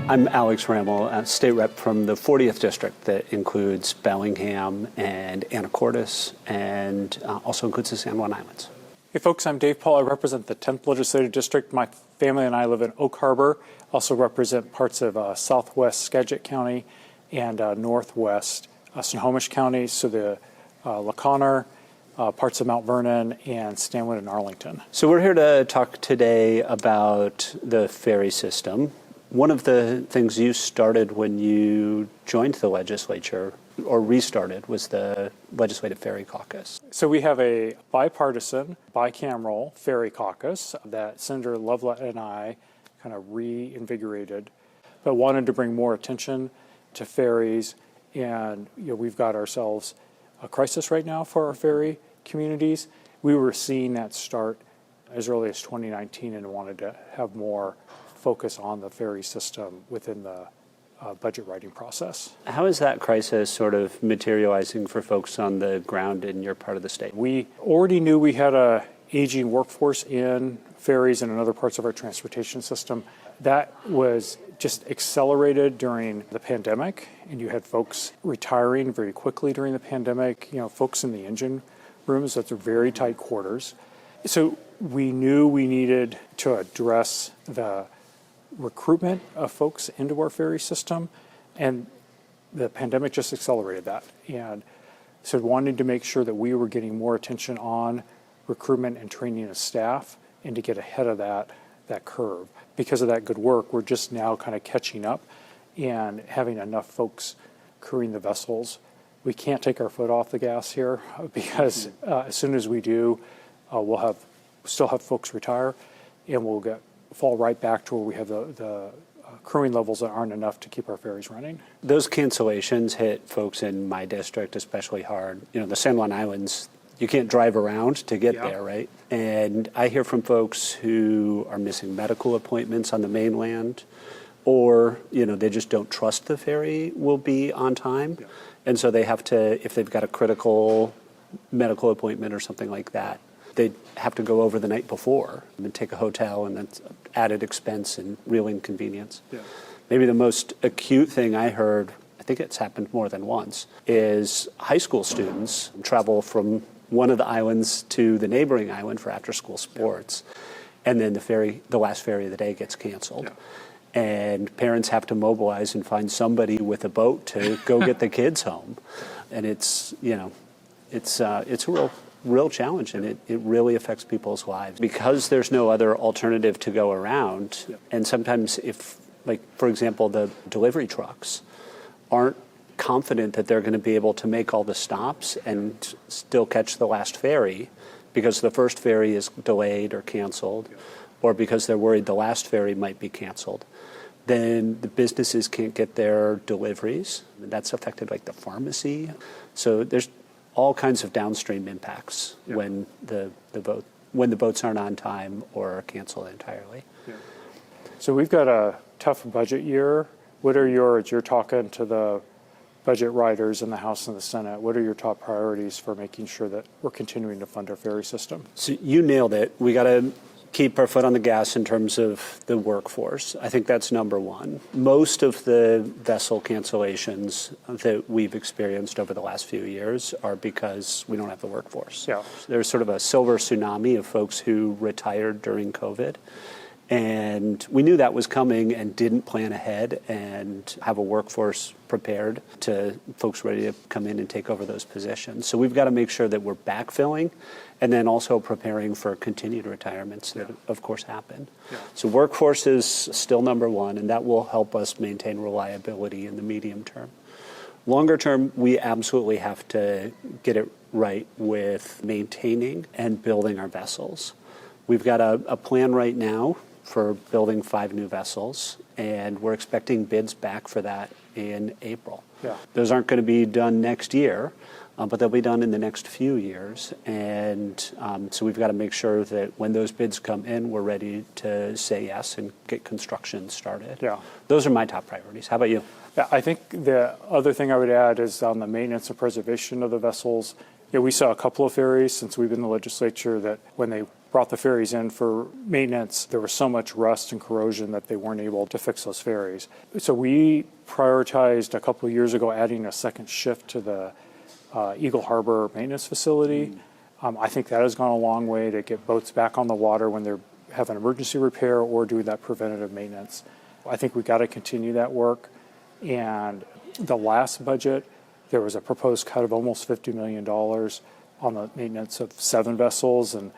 I'm Alex Ramel, a state rep from the 40th district that includes Bellingham and Anacortes and also includes the San Juan Islands. Hey folks, I'm Dave Paul. I represent the 10th Legislative District. My family and I live in Oak Harbor. Also represent parts of southwest Skagit County and northwest Snohomish County, so the La Conner, parts of Mount Vernon, and Stanwood and Arlington. So we're here to talk today about the ferry system. One of the things you started when you joined the legislature, or restarted, was the Legislative Ferry Caucus. So we have a bipartisan, bicameral ferry caucus that Senator Loveland and I kind of reinvigorated, but wanted to bring more attention to ferries. And we've got ourselves a crisis right now for our ferry communities. We were seeing that start as early as 2019 and wanted to have more focus on the ferry system within the budget writing process. How is that crisis sort of materializing for folks on the ground in your part of the state? We already knew we had a aging workforce in ferries and in other parts of our transportation system. That was just accelerated during the pandemic, and you had folks retiring very quickly during the pandemic, folks in the engine rooms, that's very tight quarters. So we knew we needed to address the recruitment of folks into our ferry system, and the pandemic just accelerated that. And so wanted to make sure that we were getting more attention on recruitment and training of staff and to get ahead of that curve. Because of that good work, we're just now kind of catching up and having enough folks crewing the vessels. We can't take our foot off the gas here because as soon as we do, we'll still have folks retire, and we'll fall right back to where we have the crewing levels that aren't enough to keep our ferries running. Those cancellations hit folks in my district especially hard. The San Juan Islands, you can't drive around to get there, right? And I hear from folks who are missing medical appointments on the mainland, or they just don't trust the ferry will be on time. And so they have to, if they've got a critical medical appointment or something like that, they have to go over the night before and take a hotel, and that's added expense and real inconvenience. Maybe the most acute thing I heard, I think it's happened more than once, is high school students travel from one of the islands to the neighboring island for after-school sports, and then the last ferry of the day gets canceled. And parents have to mobilize and find somebody with a boat to go get the kids home. And it's a real challenge, and it really affects people's lives because there's no other alternative to go around. And sometimes if, for example, the delivery trucks aren't confident that they're going to be able to make all the stops and still catch the last ferry because the first ferry is delayed or canceled, or because they're worried the last ferry might be canceled, then the businesses can't get their deliveries. And that's affected the pharmacy. So there's all kinds of downstream impacts when the boats aren't on time or are canceled entirely. So we've got a tough budget year. What are you're talking to the budget writers in the House and the Senate, what are your top priorities for making sure that we're continuing to fund our ferry system? So you nailed it. We got to keep our foot on the gas in terms of the workforce. I think that's number one. Most of the vessel cancellations that we've experienced over the last few years are because we don't have the workforce. There's sort of a silver tsunami of folks who retired during COVID. And we knew that was coming and didn't plan ahead and have a workforce prepared to folks ready to come in and take over those positions. So we've got to make sure that we're backfilling and then also preparing for continued retirements that, of course, happen. So workforce is still number one, and that will help us maintain reliability in the medium term. Longer term, we absolutely have to get it right with maintaining and building our vessels. We've got a plan right now for building 5 new vessels, and we're expecting bids back for that in April. Those aren't going to be done next year, but they'll be done in the next few years. And so we've got to make sure that when those bids come in, we're ready to say yes and get construction started. Those are my top priorities. How about you? I think the other thing I would add is on the maintenance and preservation of the vessels. Yeah, we saw a couple of ferries since we've been in the legislature that when they brought the ferries in for maintenance, there was so much rust and corrosion that they weren't able to fix those ferries. So we prioritized a couple of years ago adding a second shift to the Eagle Harbor maintenance facility. I think that has gone a long way to get boats back on the water when they have an emergency repair or doing that preventative maintenance. I think we got to continue that work. And the last budget, there was a proposed cut of almost $50 million on the maintenance of 7 vessels, and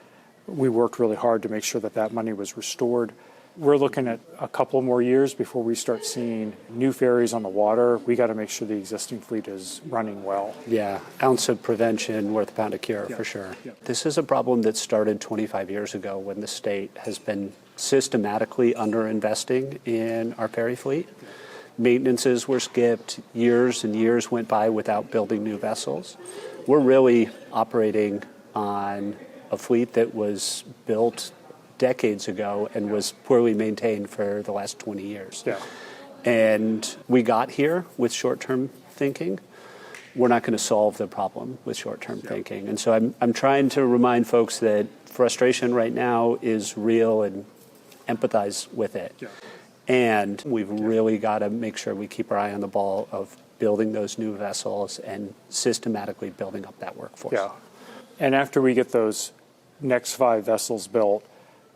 we worked really hard to make sure that that money was restored. We're looking at a couple more years before we start seeing new ferries on the water. We got to make sure the existing fleet is running well. Yeah, ounce of prevention, worth a pound of cure, for sure. Yeah. This is a problem that started 25 years ago when the state has been systematically underinvesting in our ferry fleet. Maintenances were skipped, years and years went by without building new vessels. We're really operating on a fleet that was built decades ago and was poorly maintained for the last 20 years. Yeah. And we got here with short-term thinking. We're not going to solve the problem with short-term thinking. And so I'm trying to remind folks that frustration right now is real and empathize with it. Yeah. And we've really got to make sure we keep our eye on the ball of building those new vessels and systematically building up that workforce. Yeah. And after we get those next 5 vessels built,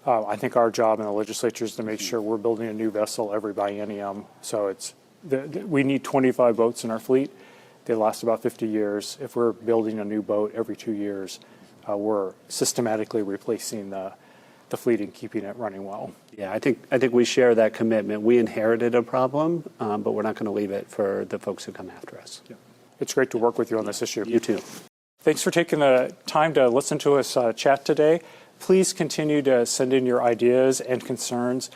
I think our job in the legislature is to make sure we're building a new vessel every biennium. So we need 25 boats in our fleet. They last about 50 years. If we're building a new boat every 2 years, we're systematically replacing the fleet and keeping it running well. Yeah, I think we share that commitment. We inherited a problem, but we're not going to leave it for the folks who come after us. Yeah. It's great to work with you on this issue. You too. Thanks for taking the time to listen to us chat today. Please continue to send in your ideas and concerns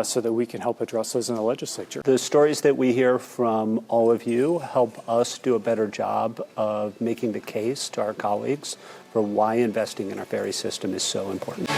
so that we can help address those in the legislature. The stories that we hear from all of you help us do a better job of making the case to our colleagues for why investing in our ferry system is so important.